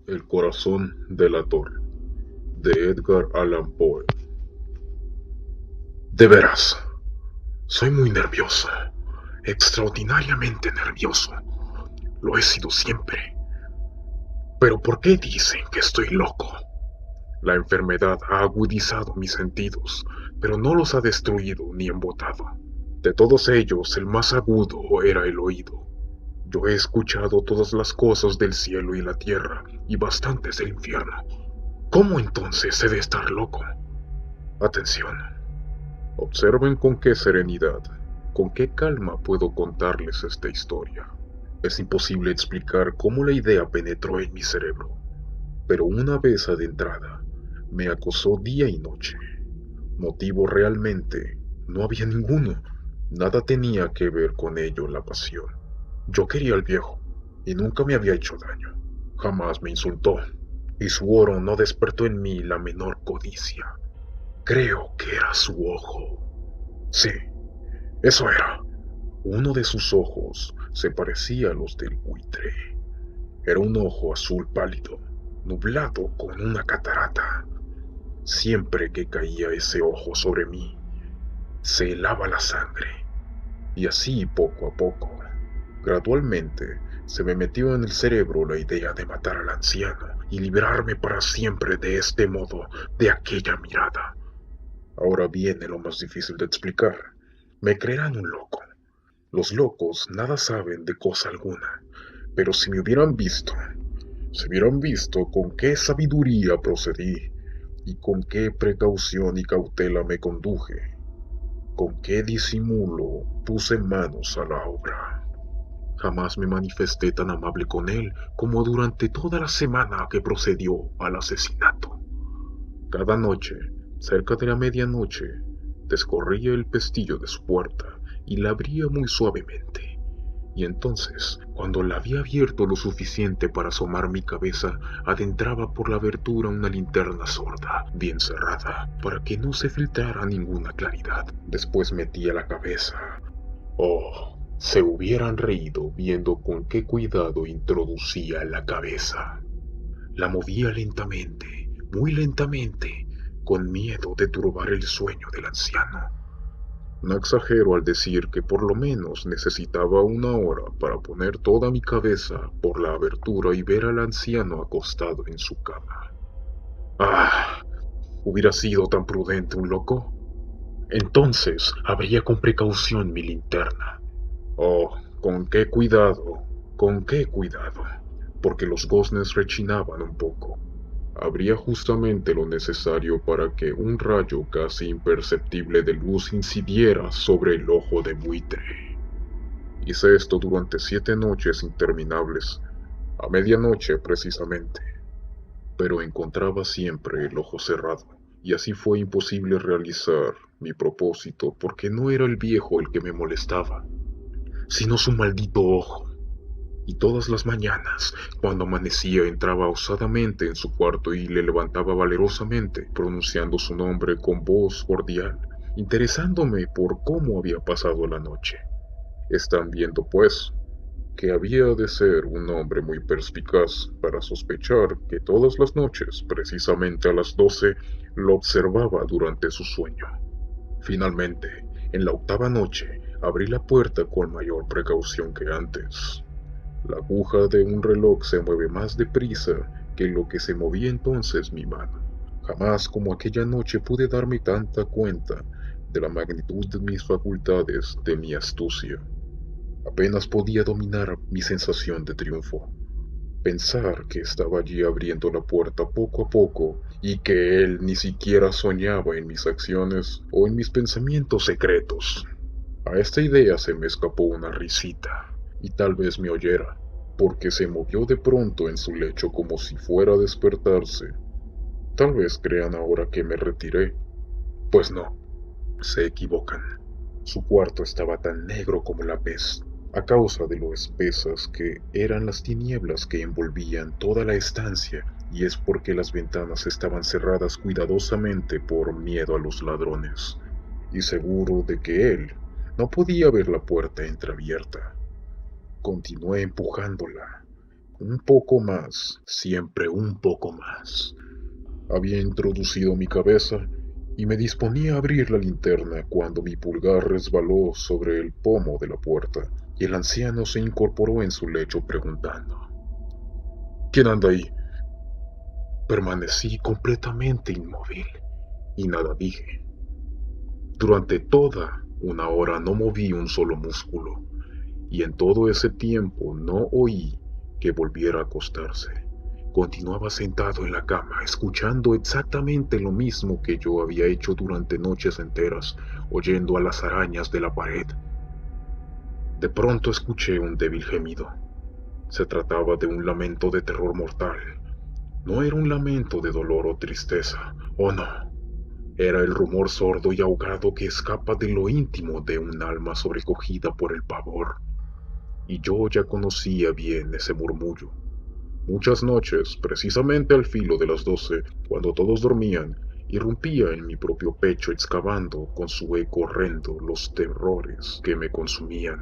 El corazón delator, de Edgar Allan Poe. De veras, soy muy nervioso, extraordinariamente nervioso. Lo he sido siempre. Pero ¿por qué dicen que estoy loco? La enfermedad ha agudizado mis sentidos, pero no los ha destruido ni embotado. De todos ellos, el más agudo era el oído. Yo he escuchado todas las cosas del cielo y la tierra, y bastantes del infierno. ¿Cómo entonces he de estar loco? Atención. Observen con qué serenidad, con qué calma puedo contarles esta historia. Es imposible explicar cómo la idea penetró en mi cerebro, pero una vez adentrada, me acosó día y noche. Motivo realmente no había ninguno. Nada tenía que ver con ello la pasión. Yo quería al viejo, y nunca me había hecho daño. Jamás me insultó, y su oro no despertó en mí la menor codicia. Creo que era su ojo. Sí, eso era. Uno de sus ojos se parecía a los del buitre. Era un ojo azul pálido, nublado con una catarata. Siempre que caía ese ojo sobre mí, se helaba la sangre. Y así poco a poco, gradualmente, se me metió en el cerebro la idea de matar al anciano y librarme para siempre de este modo, de aquella mirada. Ahora viene lo más difícil de explicar. Me creerán un loco. Los locos nada saben de cosa alguna, pero si hubieran visto con qué sabiduría procedí y con qué precaución y cautela me conduje, con qué disimulo puse manos a la obra. Jamás me manifesté tan amable con él como durante toda la semana que procedió al asesinato. Cada noche, cerca de la medianoche, descorría el pestillo de su puerta y la abría muy suavemente. Y entonces, cuando la había abierto lo suficiente para asomar mi cabeza, adentraba por la abertura una linterna sorda, bien cerrada, para que no se filtrara ninguna claridad. Después metía la cabeza. Oh, se hubieran reído viendo con qué cuidado introducía la cabeza. La movía lentamente, muy lentamente, con miedo de turbar el sueño del anciano. No exagero al decir que por lo menos necesitaba una hora para poner toda mi cabeza por la abertura y ver al anciano acostado en su cama. Ah, ¿hubiera sido tan prudente un loco? Entonces abría con precaución mi linterna. Oh, con qué cuidado, porque los goznes rechinaban un poco. Habría justamente lo necesario para que un rayo casi imperceptible de luz incidiera sobre el ojo de buitre. Hice esto durante 7 noches interminables, a medianoche precisamente, pero encontraba siempre el ojo cerrado, y así fue imposible realizar mi propósito porque no era el viejo el que me molestaba, sino su maldito ojo. Y todas las mañanas, cuando amanecía, entraba osadamente en su cuarto y le levantaba valerosamente, pronunciando su nombre con voz cordial, interesándome por cómo había pasado la noche. Están viendo, pues, que había de ser un hombre muy perspicaz para sospechar que todas las noches, precisamente a las 12, lo observaba durante su sueño. Finalmente, en la octava noche, abrí la puerta con mayor precaución que antes. La aguja de un reloj se mueve más deprisa que lo que se movía entonces mi mano. Jamás como aquella noche pude darme tanta cuenta de la magnitud de mis facultades, de mi astucia. Apenas podía dominar mi sensación de triunfo. Pensar que estaba allí abriendo la puerta poco a poco y que él ni siquiera soñaba en mis acciones o en mis pensamientos secretos. A esta idea se me escapó una risita, y tal vez me oyera, porque se movió de pronto en su lecho como si fuera a despertarse. Tal vez crean ahora que me retiré. Pues no, se equivocan. Su cuarto estaba tan negro como la pez, a causa de lo espesas que eran las tinieblas que envolvían toda la estancia, y es porque las ventanas estaban cerradas cuidadosamente por miedo a los ladrones, y seguro de que él no podía ver la puerta entreabierta. Continué empujándola. un poco más, siempre un poco más. Había introducido mi cabeza y me disponía a abrir la linterna cuando mi pulgar resbaló sobre el pomo de la puerta y el anciano se incorporó en su lecho preguntando: ¿Quién anda ahí? Permanecí completamente inmóvil y nada dije. Durante toda una hora no moví un solo músculo, y en todo ese tiempo no oí que volviera a acostarse. Continuaba sentado en la cama, escuchando exactamente lo mismo que yo había hecho durante noches enteras, oyendo a las arañas de la pared. De pronto escuché un débil gemido. Se trataba de un lamento de terror mortal. No era un lamento de dolor o tristeza, oh no. Era el rumor sordo y ahogado que escapa de lo íntimo de un alma sobrecogida por el pavor. Y yo ya conocía bien ese murmullo. Muchas noches, precisamente al filo de las 12, cuando todos dormían, irrumpía en mi propio pecho excavando con su eco horrendo los terrores que me consumían.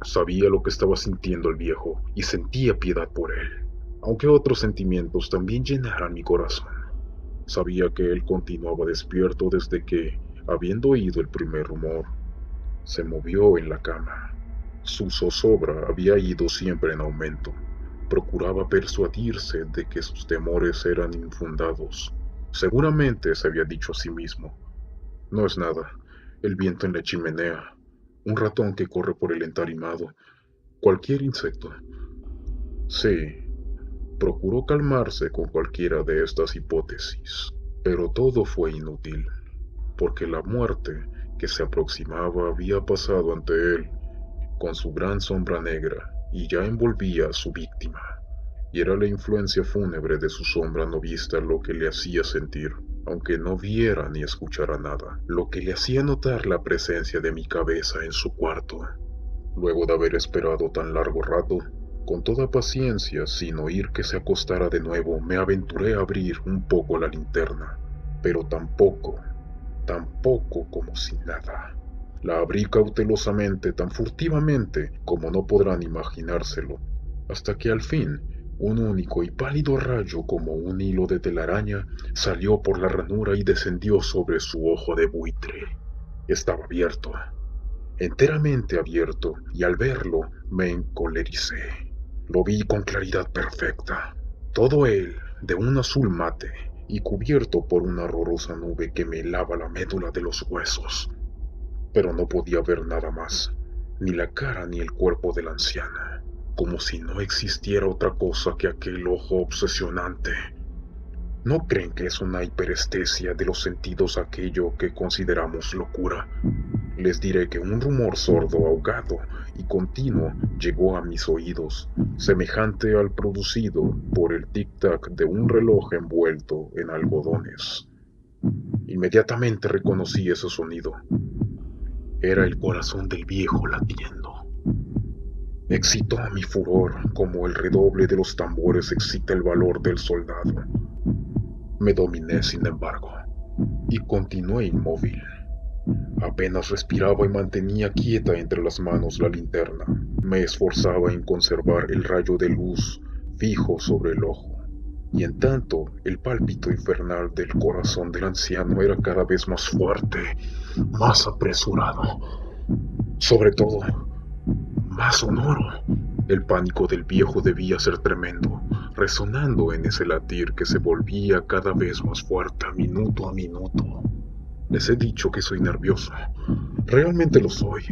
Sabía lo que estaba sintiendo el viejo y sentía piedad por él, aunque otros sentimientos también llenaran mi corazón. Sabía que él continuaba despierto desde que, habiendo oído el primer rumor, se movió en la cama. Su zozobra había ido siempre en aumento. Procuraba persuadirse de que sus temores eran infundados. Seguramente se había dicho a sí mismo: no es nada, el viento en la chimenea, un ratón que corre por el entarimado, cualquier insecto. Sí, procuró calmarse con cualquiera de estas hipótesis, pero todo fue inútil, porque la muerte que se aproximaba había pasado ante él con su gran sombra negra y ya envolvía a su víctima, y era la influencia fúnebre de su sombra no vista lo que le hacía sentir, aunque no viera ni escuchara nada, lo que le hacía notar la presencia de mi cabeza en su cuarto. Luego de haber esperado tan largo rato, con toda paciencia, sin oír que se acostara de nuevo, me aventuré a abrir un poco la linterna, pero tampoco como si nada. La abrí cautelosamente, tan furtivamente como no podrán imaginárselo, hasta que al fin, un único y pálido rayo como un hilo de telaraña salió por la ranura y descendió sobre su ojo de buitre. Estaba abierto, enteramente abierto, y al verlo me encolericé. Lo vi con claridad perfecta, todo él de un azul mate y cubierto por una horrorosa nube que me helaba la médula de los huesos. Pero no podía ver nada más, ni la cara ni el cuerpo de la anciana, como si no existiera otra cosa que aquel ojo obsesionante. ¿No creen que es una hiperestesia de los sentidos aquello que consideramos locura? Les diré que un rumor sordo, ahogado y continuo llegó a mis oídos, semejante al producido por el tic-tac de un reloj envuelto en algodones. Inmediatamente reconocí ese sonido. Era el corazón del viejo latiendo. Excitó mi furor como el redoble de los tambores excita el valor del soldado. Me dominé, sin embargo, y continué inmóvil. Apenas respiraba y mantenía quieta entre las manos la linterna. Me esforzaba en conservar el rayo de luz fijo sobre el ojo, y en tanto el pálpito infernal del corazón del anciano era cada vez más fuerte, más apresurado, sobre todo, más sonoro. El pánico del viejo debía ser tremendo, resonando en ese latir que se volvía cada vez más fuerte minuto a minuto. Les he dicho que soy nervioso. Realmente lo soy.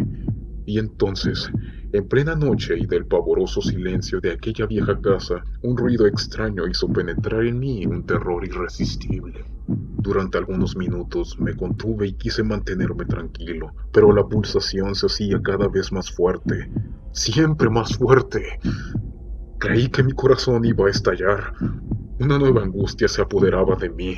Y entonces, en plena noche y del pavoroso silencio de aquella vieja casa, un ruido extraño hizo penetrar en mí un terror irresistible. Durante algunos minutos me contuve y quise mantenerme tranquilo, pero la pulsación se hacía cada vez más fuerte, siempre más fuerte. Creí que mi corazón iba a estallar. Una nueva angustia se apoderaba de mí.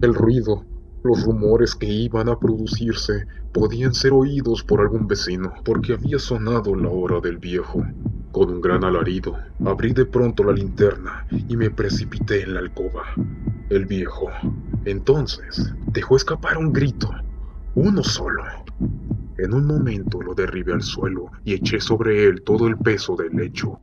El ruido, los rumores que iban a producirse podían ser oídos por algún vecino, porque había sonado la hora del viejo. Con un gran alarido, abrí de pronto la linterna y me precipité en la alcoba. El viejo, entonces, dejó escapar un grito, uno solo. En un momento lo derribé al suelo y eché sobre él todo el peso del lecho.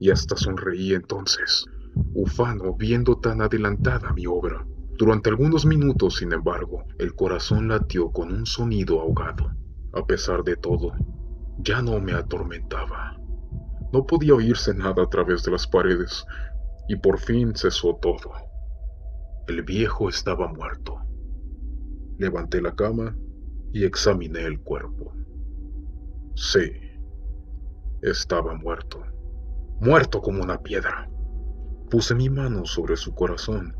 y hasta sonreí entonces, ufano viendo tan adelantada mi obra. Durante algunos minutos, sin embargo, el corazón latió con un sonido ahogado. A pesar de todo, ya no me atormentaba. No podía oírse nada a través de las paredes, y por fin cesó todo. El viejo estaba muerto. Levanté la cama y examiné el cuerpo. Sí, estaba muerto. Muerto como una piedra. Puse mi mano sobre su corazón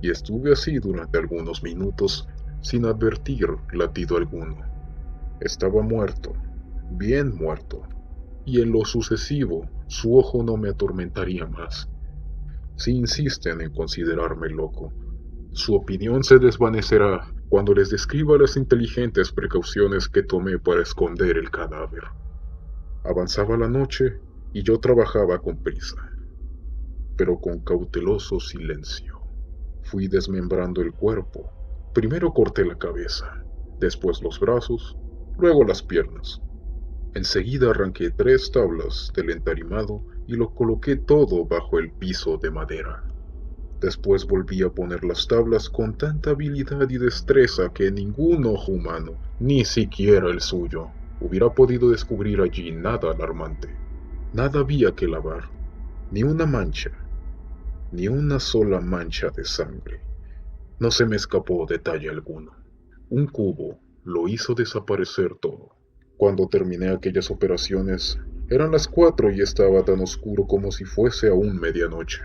y estuve así durante algunos minutos sin advertir latido alguno. Estaba muerto, bien muerto, y en lo sucesivo su ojo no me atormentaría más. Si insisten en considerarme loco, su opinión se desvanecerá cuando les describa las inteligentes precauciones que tomé para esconder el cadáver. Avanzaba la noche y yo trabajaba con prisa, pero con cauteloso silencio. Fui desmembrando el cuerpo. Primero corté la cabeza, después los brazos, luego las piernas. Enseguida arranqué 3 tablas del entarimado y lo coloqué todo bajo el piso de madera. Después volví a poner las tablas con tanta habilidad y destreza que ningún ojo humano, ni siquiera el suyo, hubiera podido descubrir allí nada alarmante. Nada había que lavar, ni una mancha, ni una sola mancha de sangre. No se me escapó detalle alguno. Un cubo lo hizo desaparecer todo. Cuando terminé aquellas operaciones, eran las 4 y estaba tan oscuro como si fuese aún medianoche.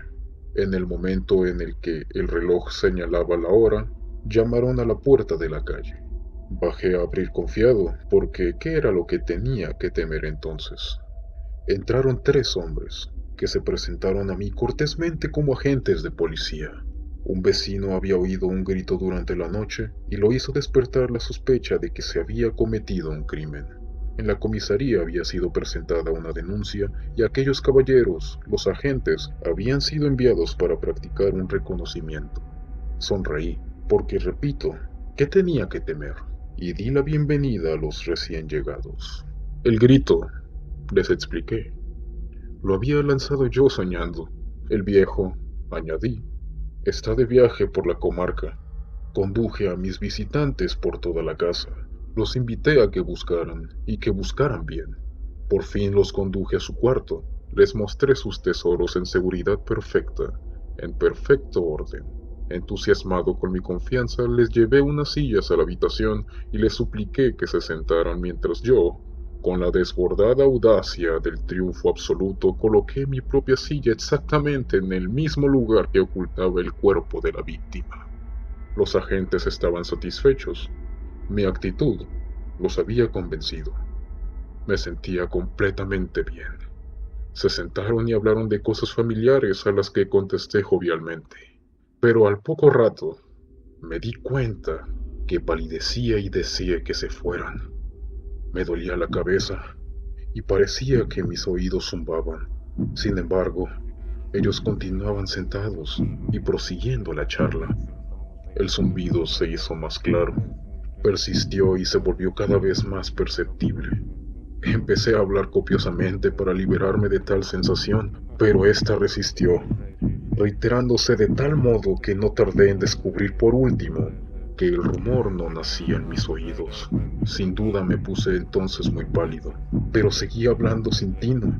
En el momento en el que el reloj señalaba la hora, llamaron a la puerta de la calle. Bajé a abrir confiado, porque ¿qué era lo que tenía que temer entonces? Entraron 3 hombres, que se presentaron a mí cortésmente como agentes de policía. Un vecino había oído un grito durante la noche y lo hizo despertar la sospecha de que se había cometido un crimen. En la comisaría había sido presentada una denuncia y aquellos caballeros, los agentes, habían sido enviados para practicar un reconocimiento. Sonreí, porque repito, ¿qué tenía que temer? Y di la bienvenida a los recién llegados. El grito, les expliqué, lo había lanzado yo soñando. El viejo, añadí, está de viaje por la comarca. Conduje a mis visitantes por toda la casa. Los invité a que buscaran, y que buscaran bien. Por fin los conduje a su cuarto. Les mostré sus tesoros en seguridad perfecta, en perfecto orden. Entusiasmado con mi confianza, les llevé unas sillas a la habitación y les supliqué que se sentaran mientras yo, con la desbordada audacia del triunfo absoluto, coloqué mi propia silla exactamente en el mismo lugar que ocultaba el cuerpo de la víctima. Los agentes estaban satisfechos. Mi actitud los había convencido. Me sentía completamente bien. Se sentaron y hablaron de cosas familiares a las que contesté jovialmente. Pero al poco rato me di cuenta que palidecía y deseé que se fueran. Me dolía la cabeza y parecía que mis oídos zumbaban. Sin embargo, ellos continuaban sentados y prosiguiendo la charla. El zumbido se hizo más claro. Persistió y se volvió cada vez más perceptible. Empecé a hablar copiosamente para liberarme de tal sensación, pero ésta resistió, reiterándose de tal modo que no tardé en descubrir por último que el rumor no nacía en mis oídos. Sin duda me puse entonces muy pálido, pero seguía hablando sin tino,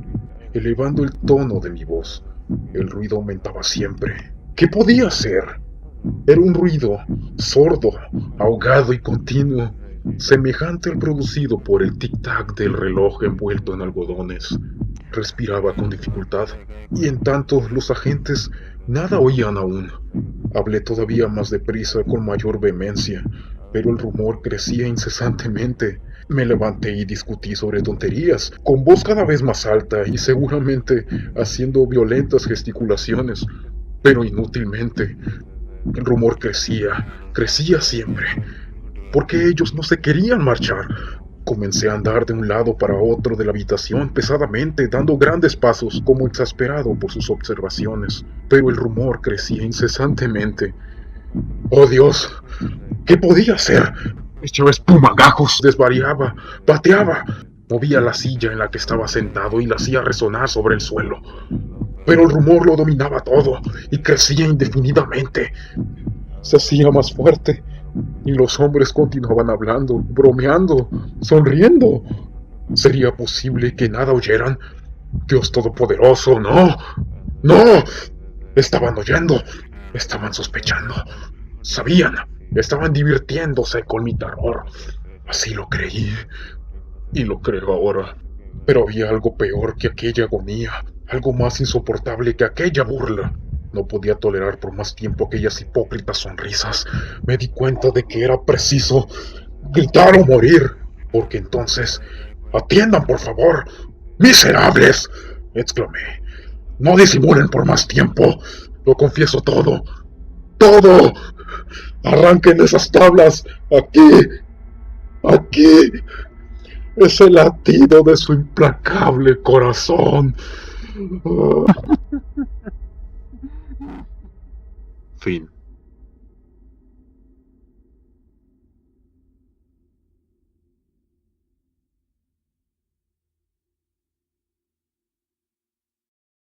elevando el tono de mi voz. El ruido aumentaba siempre. ¿Qué podía hacer? Era un ruido sordo, ahogado y continuo, semejante al producido por el tic-tac del reloj envuelto en algodones. Respiraba con dificultad, y en tanto los agentes nada oían aún. Hablé todavía más deprisa, con mayor vehemencia, pero el rumor crecía incesantemente. Me levanté y discutí sobre tonterías, con voz cada vez más alta y seguramente haciendo violentas gesticulaciones, pero inútilmente. El rumor crecía siempre, porque ellos no se querían marchar. Comencé a andar de un lado para otro de la habitación pesadamente, dando grandes pasos, como exasperado por sus observaciones, pero el rumor crecía incesantemente. ¡Oh, Dios! ¿Qué podía hacer? Echaba espuma, gajos, desvariaba, pateaba. Movía la silla en la que estaba sentado y la hacía resonar sobre el suelo. Pero el rumor lo dominaba todo y crecía indefinidamente. Se hacía más fuerte y los hombres continuaban hablando, bromeando, sonriendo. ¿Sería posible que nada oyeran? Dios Todopoderoso, no, no. Estaban oyendo, estaban sospechando, sabían, estaban divirtiéndose con mi terror. Así lo creí y lo creo ahora. Pero había algo peor que aquella agonía, algo más insoportable que aquella burla. No podía tolerar por más tiempo aquellas hipócritas sonrisas. Me di cuenta de que era preciso gritar o morir, porque entonces... ¡Atiendan, por favor! ¡Miserables!, exclamé. No disimulen por más tiempo. Lo confieso todo. ¡Todo! ¡Arranquen esas tablas! ¡Aquí! ¡Aquí! Es el latido de su implacable corazón. Fin.